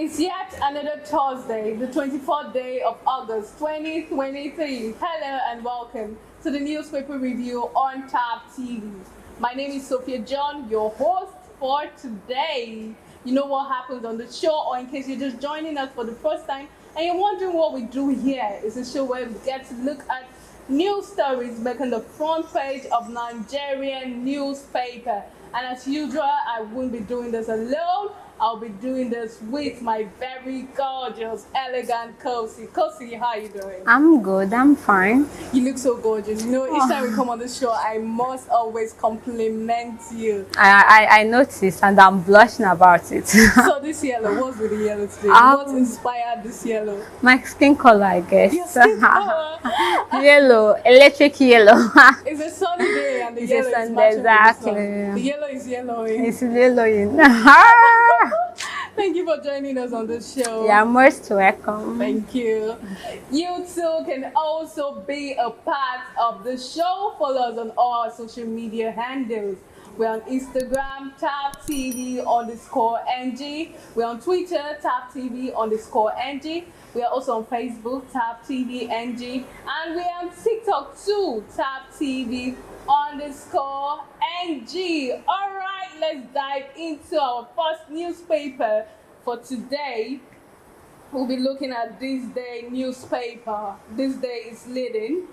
It's yet another Thursday, the 24th day of August 2023. Hello and welcome to the newspaper review on Tab TV. My name is Sophia John, your host for today. You know what happens on the show, or in case you're just joining us for the first time and you're wondering what we do here, it's a show where we get to look at news stories making the front page of Nigerian newspaper. And as usual, I won't be doing this alone. I'll be doing this with my very gorgeous, elegant Kosi. Kosi, how are you doing? I'm good, I'm fine. You look so gorgeous. You know, each time we come on the show, I must always compliment you. I noticed and I'm blushing about it. So this yellow, what's with the yellow today? What inspired this yellow? My skin color, I guess. Your skin color? Yellow, electric yellow. It's a sunny day and the It's yellow a is Sunday, matching exactly. the yellow is yellowing. It's yellowing. Thank you for joining us on the show. You're most welcome. Thank you. You too can also be a part of the show. Follow us on all our social media handles. We're on Instagram, tabtv_NG. We're on Twitter, tabtv_NG. We are also on Facebook, tabtvNG. And we're on TikTok too, tabtv_NG. All right, let's dive into our first newspaper for today. We'll be looking at This Day newspaper. This Day is leading.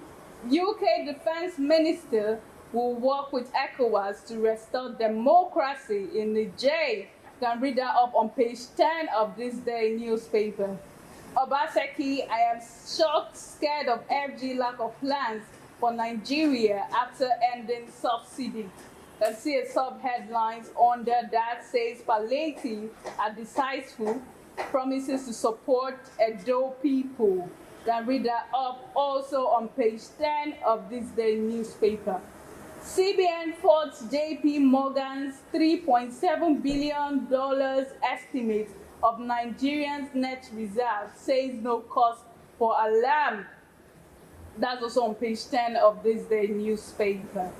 UK Defense Minister will work with ECOWAS to restore democracy in Niger. You can read that up on page 10 of This Day newspaper. Obaseki, I am shocked, scared of FG lack of plans for Nigeria after ending subsidy. Let's see a sub-headlines under that says palliative are decisive, promises to support Edo people. Can read that up also on page 10 of This Day newspaper. CBN faults JP Morgan's $3.7 billion estimate of Nigerians' net reserves, says no cause for alarm. That's also on page 10 of This Day newspaper.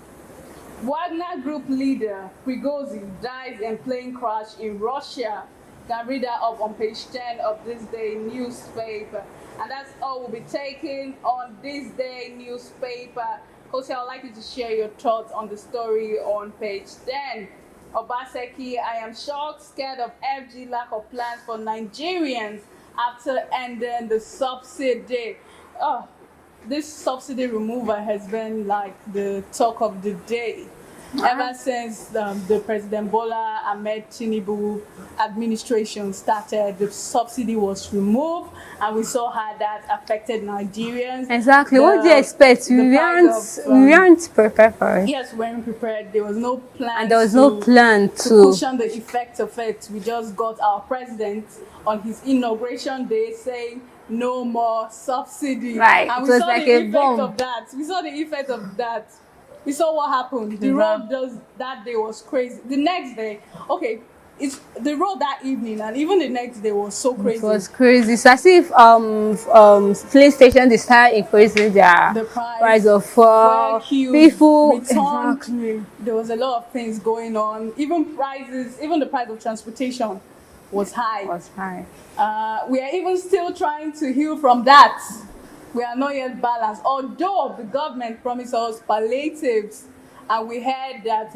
Wagner Group leader Prigozhin dies in plane crash in Russia. Can read that up on page 10 of This Day newspaper. And that's all we'll be taking on This Day newspaper. Kosi, I would like you to share your thoughts on the story on page 10. Obaseki, I am shocked, scared of FG lack of plans for Nigerians after ending the subsidy. Oh, this subsidy removal has been like the talk of the day. Ever since the President Bola Ahmed Tinubu administration started, the subsidy was removed, and we saw how that affected Nigerians. Exactly. What do you expect? We weren't prepared for it. Yes, we weren't prepared. There was no plan. And there was no plan to cushion the effect of it. We just got our president on his inauguration day saying no more subsidy. Right. And it we was saw like the a effect bomb. of that. We saw the effect of that. We saw what happened. The road that day was crazy. The next day, okay, it's the road that evening and even the next day was so crazy. It was crazy. It's as if filling station they started increasing the price of people. Exactly. There was a lot of things going on. Even the price of transportation was high. We are even still trying to heal from that. We are not yet balanced, although the government promised us palliatives, and we heard that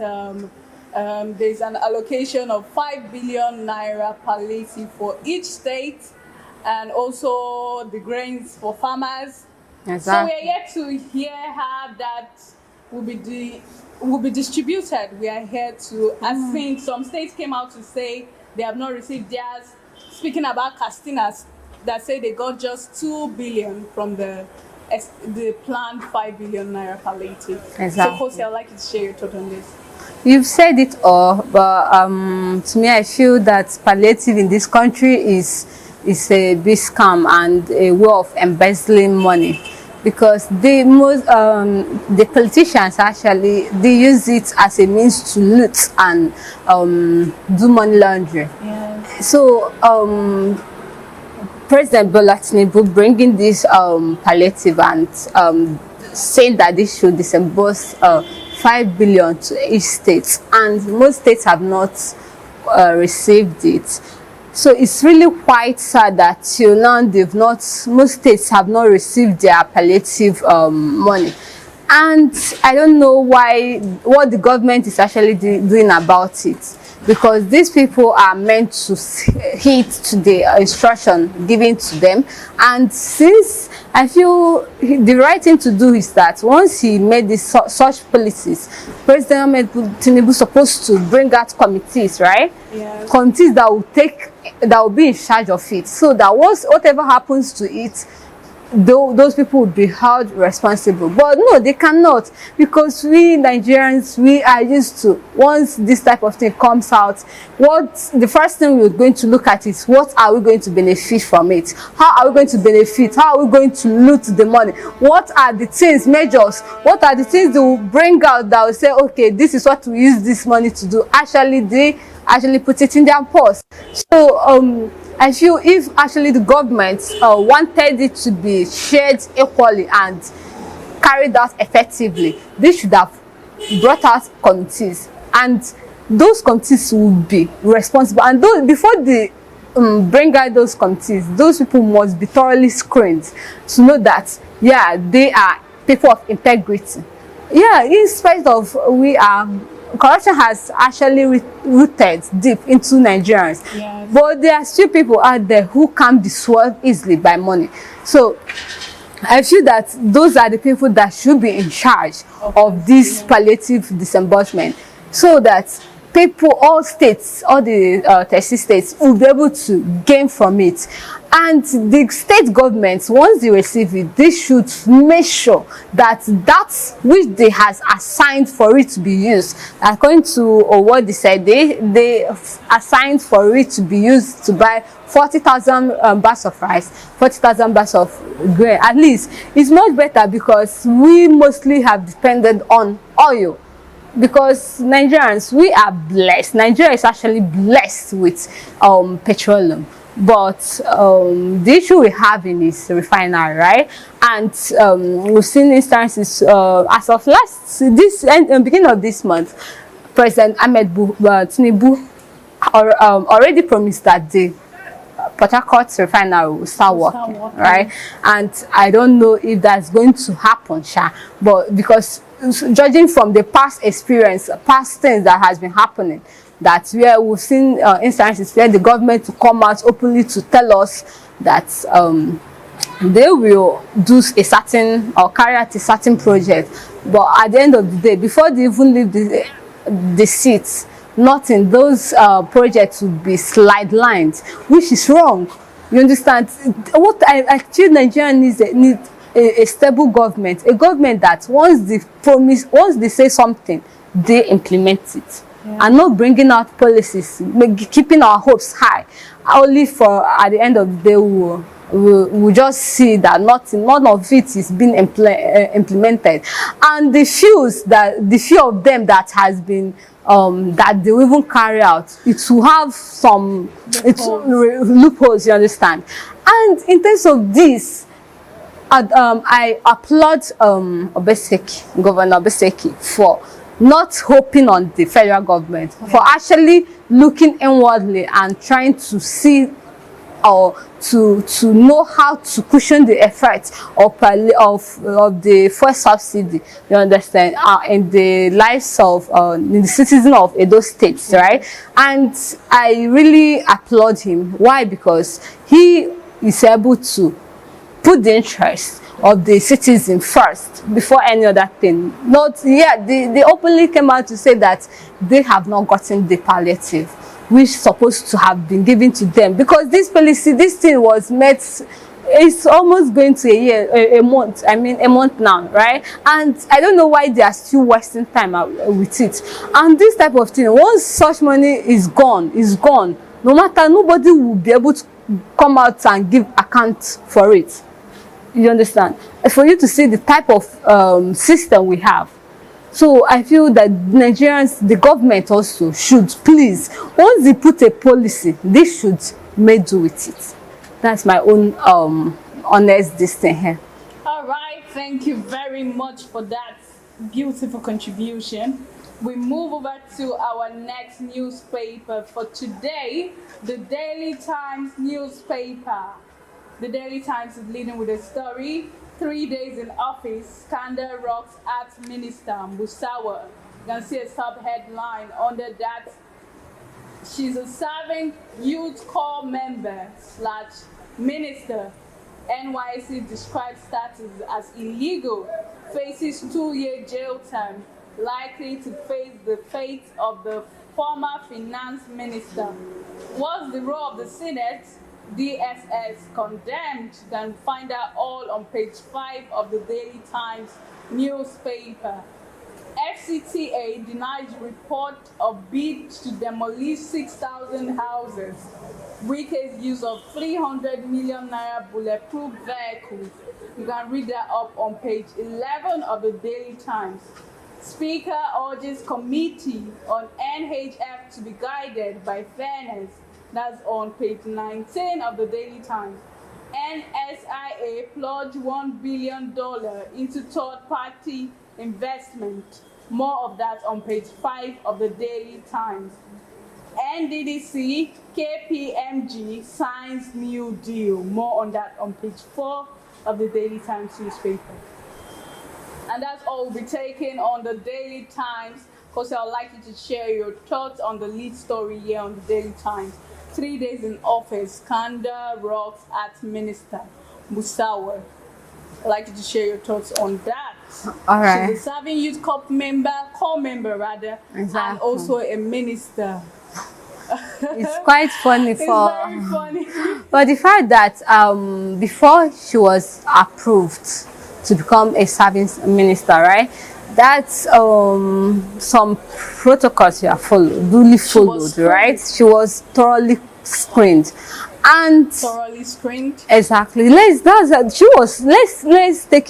there's an allocation of 5 billion naira palliative for each state, and also the grains for farmers. Exactly. So we are yet to hear how that will be distributed. We are here to, I think some states came out to say they have not received theirs. Speaking about Castinas, that say they got just 2 billion from the planned 5 billion naira palliative. Exactly. So, Jose, I'd like you to share your thought on this. You've said it all, but to me, I feel that palliative in this country is a big scam and a way of embezzling money, because the politicians actually they use it as a means to loot and do money laundering. Yes. So President Bola Tinubu bringing this palliative and saying that this should disburse 5 billion to each state, and most states have not received it. So it's really quite sad that till now most states have not received their palliative money. And I don't know what the government is actually doing about it, because these people are meant to heed to the instruction given to them. And since I feel the right thing to do is that once he made such policies, President Tinubu is supposed to bring out committees, right? Yes. Committees that will be in charge of it, so that whatever happens to it, those people would be held responsible. But no, they cannot, because we Nigerians, we are used to, once this type of thing comes out, the first thing we're going to look at is what are we going to benefit from it, how are we going to benefit, how are we going to loot the money, what are the measures, what are the things they will bring out that will say, okay, this is what we use this money to do. They actually put it in their purse. So I feel if actually the government wanted it to be shared equally and carried out effectively, they should have brought out committees, and those committees will be responsible. And before they bring out those committees, those people must be thoroughly screened to know that, yeah, they are people of integrity. Yeah, in spite of corruption has actually rooted deep into Nigerians. Yes. But there are still people out there who can be swayed easily by money. So I feel that those are the people that should be in charge of this palliative disbursement, so that people, all states, all the 30 states will be able to gain from it. And the state governments, once they receive it, they should make sure that which they has assigned for it to be used, according to what they said, they assigned for it to be used to buy 40,000 bags of rice, 40,000 bags of grain. At least it's much better, because we mostly have depended on oil. Because Nigerians, we are blessed. Nigeria is actually blessed with petroleum. But the issue we have in is refinery, right? And we've seen instances as of beginning of this month, President Tinubu already promised that the Port Harcourt refinery will start working, right? And I don't know if that's going to happen, but because judging from the past experience, past things that has been happening, that where we've seen instances where the government to come out openly to tell us that they will do a certain or carry out a certain project, but at the end of the day, before they even leave the seats, nothing, those projects will be sidelined, which is wrong. You understand? What I feel Nigerians need a stable government, a government that once they say something, they implement it. Yeah. And not bringing out policies, keeping our hopes high, only for at the end of the day we'll just see that none of it is being implemented. And the few of them that has been that they will even carry out, it will have some loopholes, you understand. And in terms of this, I applaud Governor Obaseki for not hoping on the federal government, for actually looking inwardly and trying to see or to know how to cushion the effect of the fuel subsidy, you understand, in the lives of in the citizens of Edo State, right? And I really applaud him. Why? Because he is able to put the interest of the citizen first before any other thing. They openly came out to say that they have not gotten the palliative which is supposed to have been given to them, because this policy, this thing was met, it's almost going to a month now, right? And I don't know why they are still wasting time with it. And this type of thing, once such money is gone, no matter, nobody will be able to come out and give account for it. You understand? For you to see the type of system we have. So I feel that Nigerians, the government also should please, once they put a policy, they should make do with it. That's my own honest thing here. All right, thank you very much for that beautiful contribution. we move over to our next newspaper for today, the Daily Times newspaper. The Daily Times is leading with a story, 3 days in office, scandal rocks at Minister Musawa. You can see a sub-headline under that. She's a serving youth corps member / minister. NYSC described status as illegal, faces 2-year jail term, likely to face the fate of the former finance minister. What's the role of the Senate? DSS condemned. You can find out all on page 5 of the Daily Times newspaper. FCTA denies report of bid to demolish 6,000 houses. Wike's use of 300 million naira bulletproof vehicles. You can read that up on page 11 of the Daily Times. Speaker urges committee on NHF to be guided by fairness. That's on page 19 of the Daily Times. NSIA plunged $1 billion into third-party investment. More of that on page 5 of the Daily Times. NDDC, KPMG signs new deal. More on that on page 4 of the Daily Times newspaper. And that's all we'll be taking on the Daily Times. Of course, I would like you to share your thoughts on the lead story here on the Daily Times. 3 days in office, scandal rocks at Minister Musawa. I'd like you to share your thoughts on that. All right. She's a serving youth corps member, exactly. and also a minister. It's quite funny It's very funny. but the fact that before she was approved to become a serving minister, right? That's some protocols you are duly followed, right? She was thoroughly screened. And thoroughly screened. Exactly. Let's take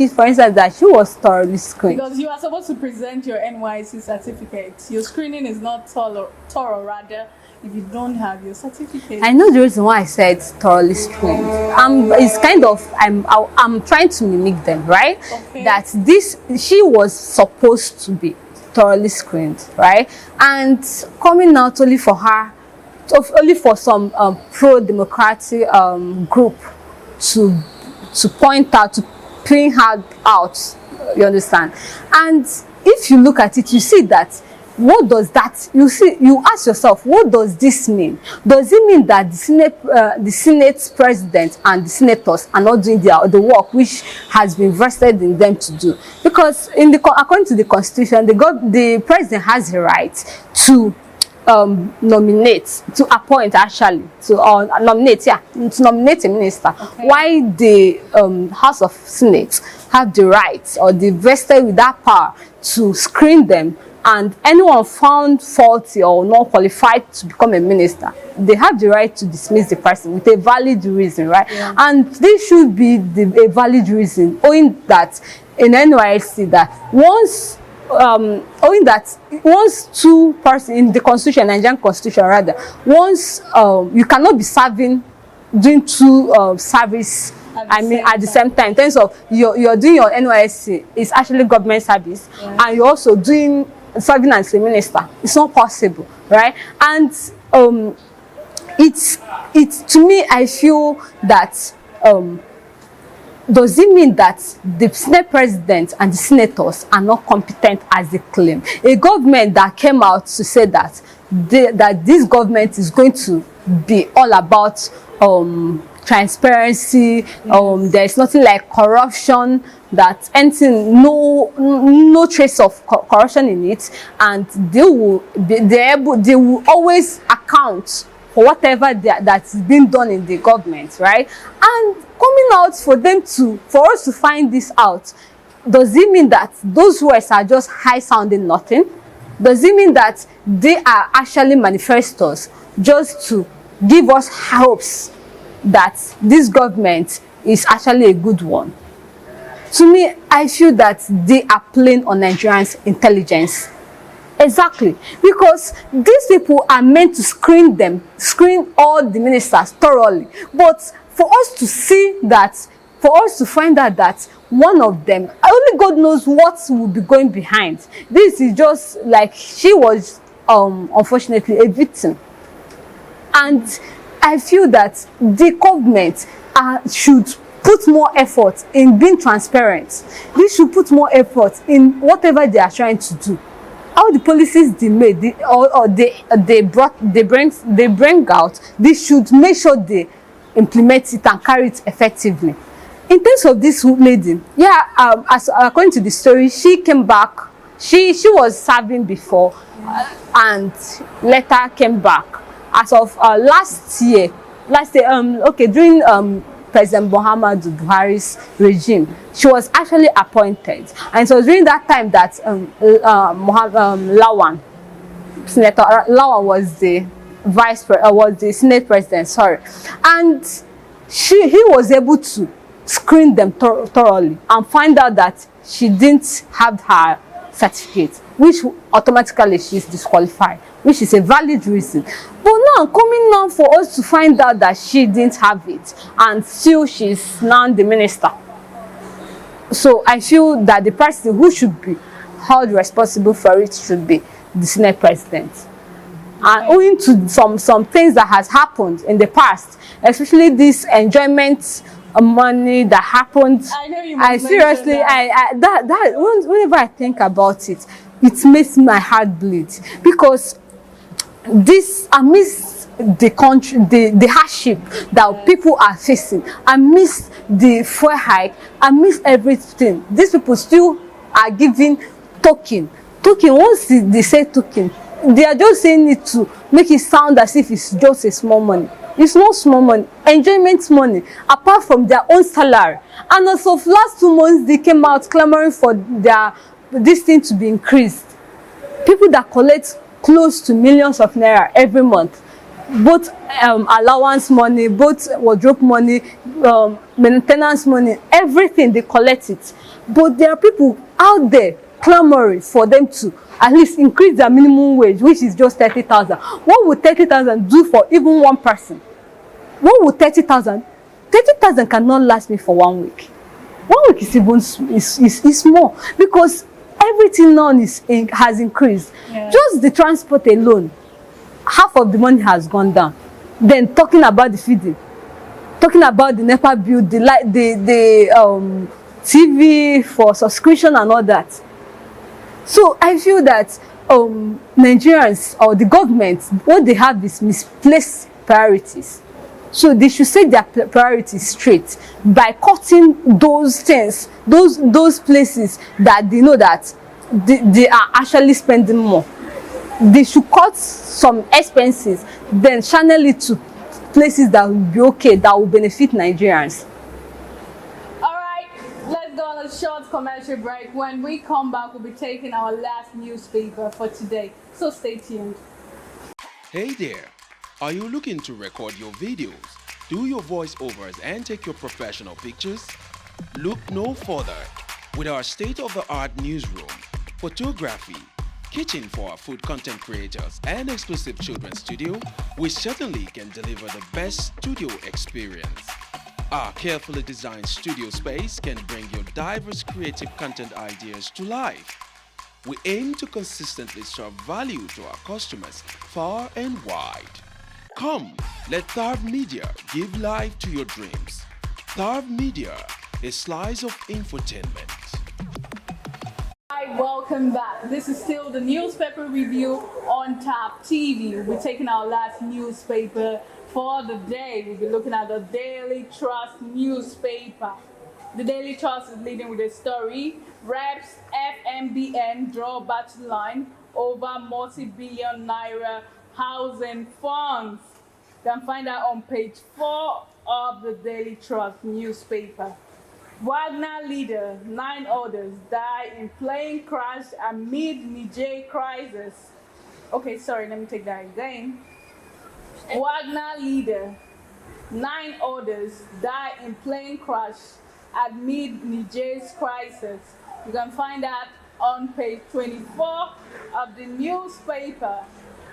it for instance that she was thoroughly screened. Because you are supposed to present your NYSC certificate. Your screening is not thorough, rather, if you don't have your certificate. I know the reason why I said thoroughly screened. It's kind of I'm trying to mimic them, right? Okay. That she was supposed to be thoroughly screened, right? And coming out only for some pro-democratic group to point out, to bring her out, you understand? And if you look at it, you see that, what does that, you ask yourself, what does this mean? Does it mean that the Senate president and the senators are not doing the work which has been vested in them to do? Because according to the Constitution, the president has the right to nominate, to appoint actually, to nominate a minister. Okay. Why the House of Senate have the right, or the vested with that power, to screen them, and anyone found faulty or not qualified to become a minister, they have the right to dismiss the person with a valid reason, right? Yeah. And this should be a valid reason, owing that in NYSC that once two persons in the Constitution, Nigerian Constitution rather, once you cannot be doing two service at the same time. In terms of you're doing your NYSC, it's actually government service, yeah, and you're also doing serving as a minister. It's not possible, right? And it's to me, I feel that does it mean that the Senate president and the senators are not competent as they claim? A government that came out to say that this government is going to be all about transparency, there's nothing like corruption, that anything, no trace of corruption in it, and they will always account for whatever that's been done in the government, right? And coming out for us to find this out, does it mean that those words are just high sounding nothing? Does it mean that they are actually manifestos just to give us hopes that this government is actually a good one? To me, I feel that they are playing on Nigerians' intelligence. Exactly, because these people are meant to screen all the ministers thoroughly. But for us to find out that one of them. Only God knows what will be going behind. This is just like she was unfortunately a victim. And I feel that the government should put more effort in being transparent. They should put more effort in whatever they are trying to do. All the policies they made, they bring out, they should make sure they implement it and carry it effectively. In terms of this lady, yeah, as according to the story, she came back. She was serving before, and later came back. As of last year, okay, during President Muhammadu Buhari's regime, she was actually appointed, and so during that time that Senator Lawan was the was the Senate president, sorry, and he was able to screen them thoroughly and find out that she didn't have her certificate, which automatically she's disqualified, which is a valid reason. But now coming now for us to find out that she didn't have it, and still she's now the minister. So I feel that the person who should be held responsible for it should be the Senate president. And owing to some things that has happened in the past, especially this enjoyment money that happened, I seriously, that whenever I think about it, it makes my heart bleed, because this amidst the country, the hardship that people are facing, amidst the fuel hike, amidst everything, these people still are giving token. Once they say token, they are just saying it to make it sound as if it's just a small money. It's not small money, enjoyment money, apart from their own salary. And as of last 2 months, they came out clamoring for this thing to be increased. People that collect close to millions of naira every month, both allowance money, both wardrobe money, maintenance money, everything, they collect it. But there are people out there clamoring for them to at least increase their minimum wage, which is just 30,000. What would 30,000 do for even one person? What would 30,000? 30,000 cannot last me for 1 week. 1 week is even is more, because everything now has increased. Yeah. Just the transport alone, half of the money has gone down. Then talking about the feeding, talking about the NEPA bill, the light, the TV for subscription and all that. So I feel that Nigerians or the government, what they have is misplaced priorities. So they should set their priorities straight by cutting those things, those places that they know that they are actually spending more. They should cut some expenses, then channel it to places that will be okay, that will benefit Nigerians. Let's go on a short commercial break. When we come back, we'll be taking our last newspaper for today. So stay tuned. Hey there! Are you looking to record your videos, do your voiceovers, and take your professional pictures? Look no further. With our state-of-the-art newsroom, photography, kitchen for our food content creators, and exclusive children's studio, we certainly can deliver the best studio experience. Our carefully designed studio space can bring your diverse creative content ideas to life. We aim to consistently serve value to our customers far and wide. Come, let Tharv Media give life to your dreams. Tharv Media, a slice of infotainment. Hi, welcome back. This is still the newspaper review on Tap TV. We're taking our last newspaper for the day. We'll be looking at the Daily Trust newspaper. The Daily Trust is leading with a story. Reps FMBN draw battle line over multi-billion naira housing funds. You can find that on page 4 of the Daily Trust newspaper. Wagner leader, 9 others die in plane crash amid Niger crisis. Okay, sorry, let me take that again. Wagner leader, 9 others die in plane crash amid Niger's crisis. You can find that on page 24 of the newspaper.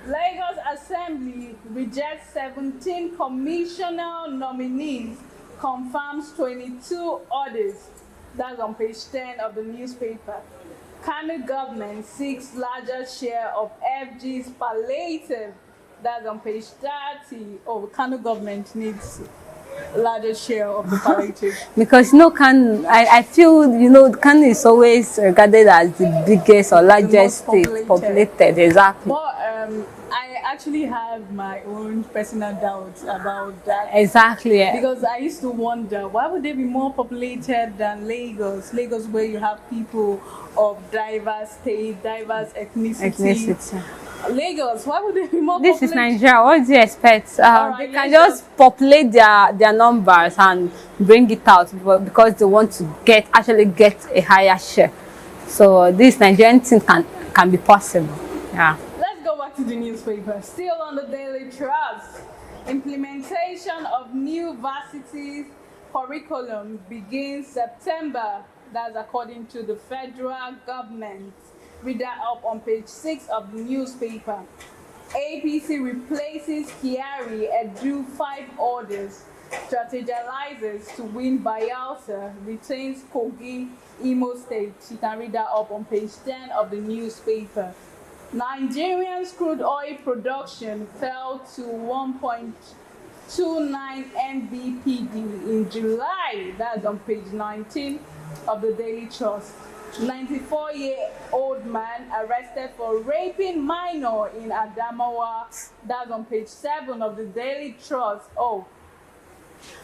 Lagos Assembly rejects 17 commissioner nominees, confirms 22 others. That's on page 10 of the newspaper. Kano government seeks larger share of FG's palliative. That's on page 30. Oh, Kano government needs larger share of the palliative. Because I feel Kano is always regarded as the biggest or largest state populated. Exactly. But I actually have my own personal doubts about that. Exactly. Because I used to wonder, why would they be more populated than Lagos? Lagos, where you have people of diverse state, diverse ethnicity. Lagos, why would they be more This populated? is Nigeria. What do you expect? Right, they can just populate their numbers and bring it out because they want to actually get a higher share. So this Nigerian thing can be possible. Yeah. Let's go back to the newspaper. Still on the Daily Trust. Implementation of new varsity curriculum begins September. That's according to the federal government. Read that up on page 6 of the newspaper. APC replaces Kyari Edu 5 orders, strategizes to win Bayelsa, retains Kogi, Imo State. You can read that up on page 10 of the newspaper. Nigerian crude oil production fell to 1.29 mbpd in July. That's on page 19 of the Daily Trust. 94-year-old man arrested for raping minor in Adamawa. That's on page 7 of the Daily Trust. Oh,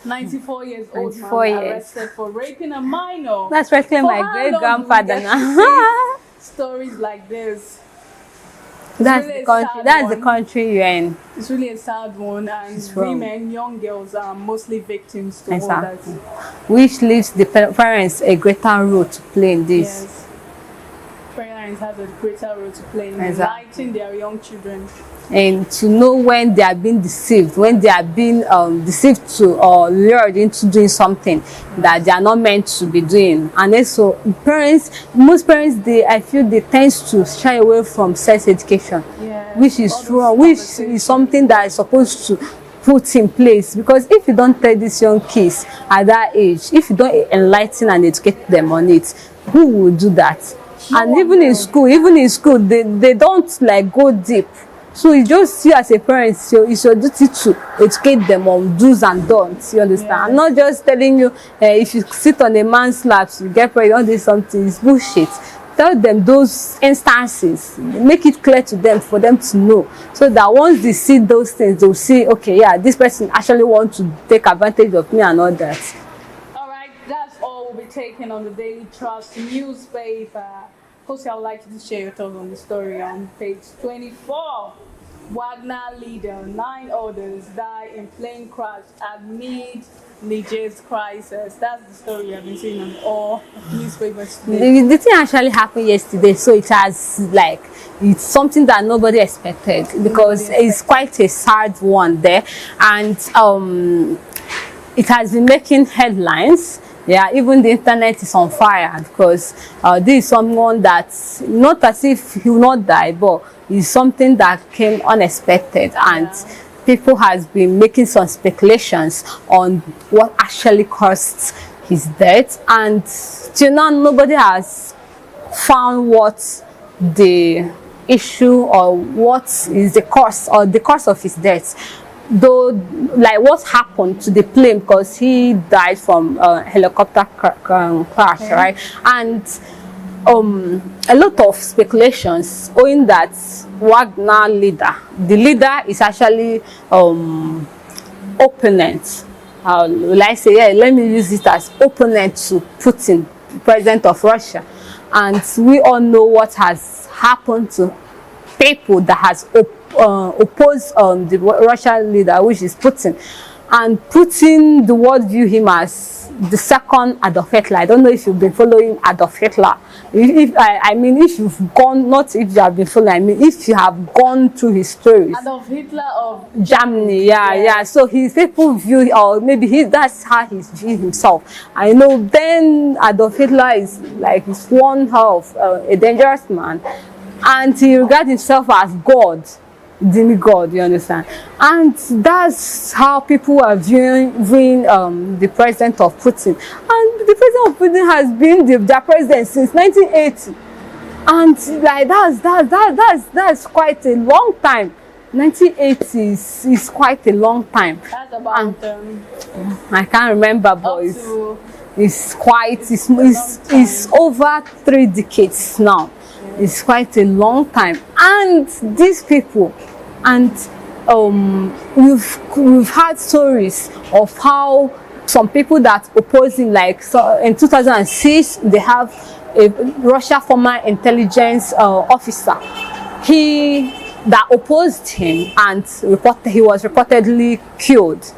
94 years old man arrested for raping a minor. That's actually my great grandfather now. Stories like this. That's really the country. That's the country you're in. It's really a sad one, and women, young girls are mostly victims to all that. Which leaves the parents a greater role to play in this. Yes, parents have a greater role to play in enlightening their young children. And to know when they are being deceived, when they are being deceived to or lured into doing something that they are not meant to be doing. And also, most parents, I feel they tend to shy away from sex education, which is wrong, which is something that is supposed to put in place. Because if you don't tell these young kids at that age, if you don't enlighten and educate them on it, who will do that? And even in school, they don't like go deep. So it's just you as a parent, so it's your duty to educate them on do's and don'ts. You understand? Yeah. I'm not just telling you if you sit on a man's lap, you get pregnant, do something. It's bullshit. Tell them those instances. Make it clear to them for them to know, so that once they see those things, they'll see, okay, yeah, this person actually wants to take advantage of me and all that. All right, that's all we'll be taking on the Daily Trust newspaper. Jose, I would like you to share your thoughts on the story on page 24. Wagner leader, 9 others die in plane crash amid Niger's crisis. That's the story I've been seeing on all newspapers today. The thing actually happened yesterday, so it's something that nobody expected, because it's quite a sad one there, and it has been making headlines. Yeah, even the internet is on fire, because this is someone that's not as if he will not die, but it's something that came unexpected, and people has been making some speculations on what actually caused his death, and till now nobody has found what the issue or what is the cause of his death. Though, like, what happened to the plane, because he died from a helicopter crash, right? And a lot of speculations owing that Wagner the leader is actually opponent. Will I say, yeah, let me use it as opponent to Putin, president of Russia. And we all know what has happened to people that has opposed the Russian leader, which is Putin. And Putin, the world view him as the second Adolf Hitler. I don't know if you've been following Adolf Hitler. If you've gone, not if you have been following, if you have gone through his stories. Adolf Hitler of Germany, yeah. So his people view, or maybe that's how he's viewing himself. I know then Adolf Hitler is like, he's one of a dangerous man, and he regards himself as God. Demigod, you understand? And that's how people are viewing the president of Putin. And the president of Putin has been their president since 1980, and like that's quite a long time. 1980 is quite a long time. That's about I can't remember, but it's over 3 decades now. It's quite a long time, and these people, and we've had stories of how some people that oppose him, like so in 2006 they have a Russia former intelligence officer that opposed him, and he was reportedly killed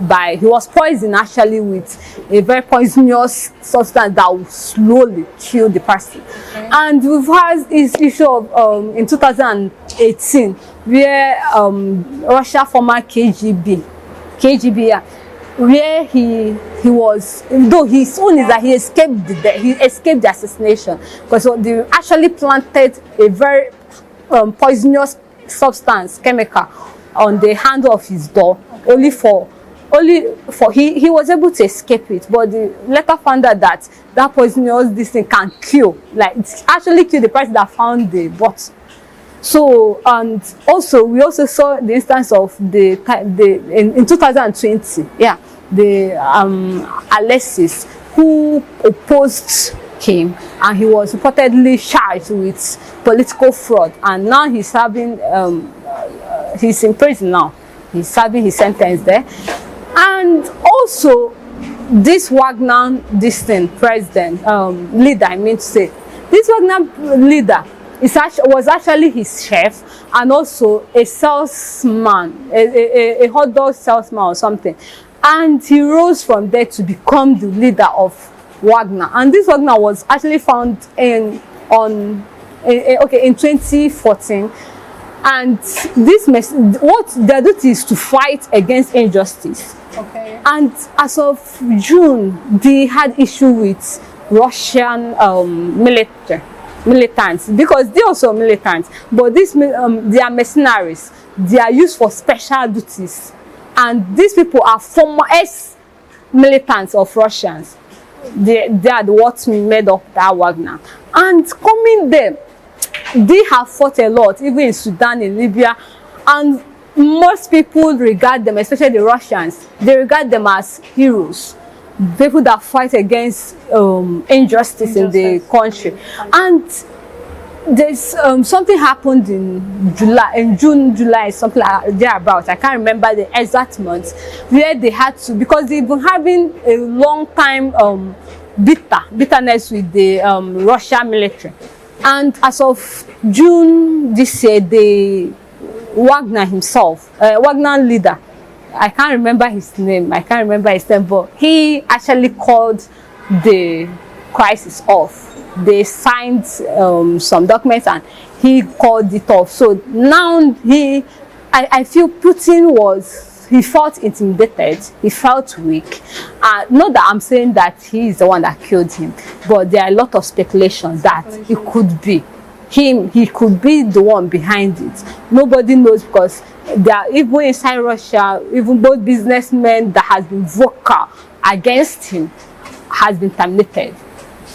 by, he was poisoned actually with a very poisonous substance that will slowly kill the person. Okay. And we've had this issue of in 2018 where Russia former KGB, where he was, though his own is that he escaped the assassination, because they actually planted a very poisonous substance, chemical, on the handle of his door. Okay. Only for he was able to escape it, but the later found out that poisonous thing can kill, like it actually kill the person that found the bottle. So, and also we also saw the instance of in 2020, yeah, the Alexis, who opposed him, and he was reportedly charged with political fraud, and now he's having he's in prison now. He's serving his sentence there. And also this Wagner leader, I mean to say, this Wagner leader was actually his chef, and also a salesman, a hot dog salesman or something, and he rose from there to become the leader of Wagner. And this Wagner was actually found in 2014, and what their duty is to fight against injustice. Okay. And as of June, they had issue with Russian militants, because they also militants, but they are mercenaries. They are used for special duties, and these people are former ex-militants of Russians. They are what made up that Wagner. And coming there, they have fought a lot, even in Sudan, in Libya, and most people regard them, especially the Russians, they regard them as heroes, people that fight against injustice in the country. And there's something happened in July, something like thereabouts. I can't remember the exact month, where they had to, because they've been having a long time bitterness with the Russian military. And as of June this year, Wagner himself, Wagner leader, I can't remember his name, but he actually called the crisis off. They signed some documents and he called it off. So now I feel Putin he felt intimidated, he felt weak. Not that I'm saying that he is the one that killed him, but there are a lot of speculations that it could be him, he could be the one behind it. Nobody knows, because there are, even inside Russia, even both businessmen that has been vocal against him has been terminated.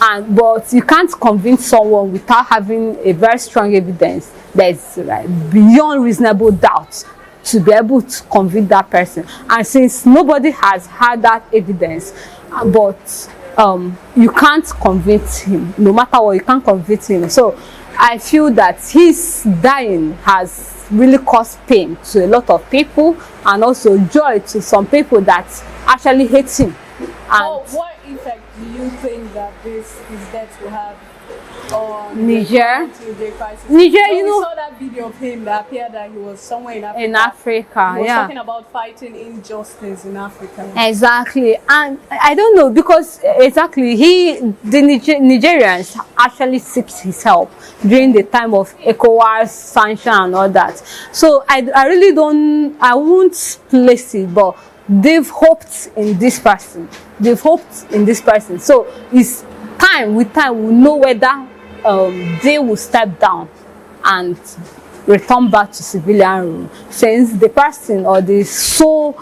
But you can't convince someone without having a very strong evidence that is beyond reasonable doubt to be able to convict that person. And since nobody has had that evidence, but you can't convict him, no matter what, you can't convict him. So I feel that his dying has really caused pain to a lot of people, and also joy to some people that actually hate him. And what effect do you think that his death will have on Niger? Crisis? Niger, so you know, we saw that video of him that appeared that he was somewhere in Africa. In Africa, he was yeah. talking about fighting injustice in Africa. Exactly, and I don't know, because exactly the Nigerians actually seek his help during the time of ECOWAS sanction and all that. So I really I won't place it, but they've hoped in this person. So it's time, with time we'll know whether they will step down and return back to civilian rule, since the person or the sole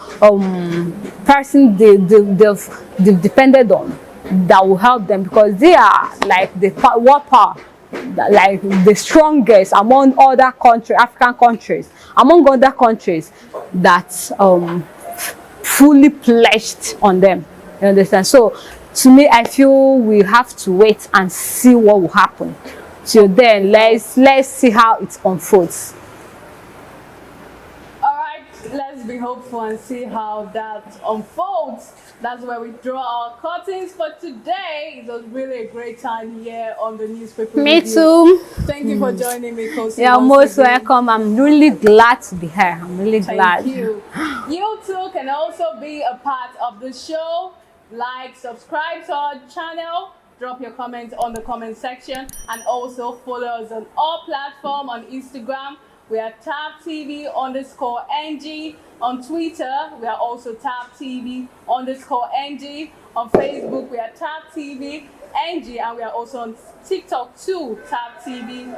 person they've depended on that will help them, because they are like the world power, like the strongest among other countries, African countries, among other countries that fully pledged on them. You understand? So to me, I feel we have to wait and see what will happen. Till then, let's see how it unfolds. All right, let's be hopeful and see how that unfolds. That's where we draw our curtains for today. It was really a great time here on the newspaper. Me review. too. Thank you for joining me, Kosi. You're most welcome. I'm really glad to be here. I'm really glad. Thank you. You too can also be a part of the show. Like, subscribe to our channel, drop your comments on the comment section, and also follow us on all platforms. On Instagram, we are tabtv_ng. On Twitter, we are also tabtv_ng. On Facebook, we are tabtv_ng, and we are also on TikTok too, tabtv_ng.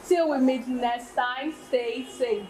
Till we meet next time, stay safe.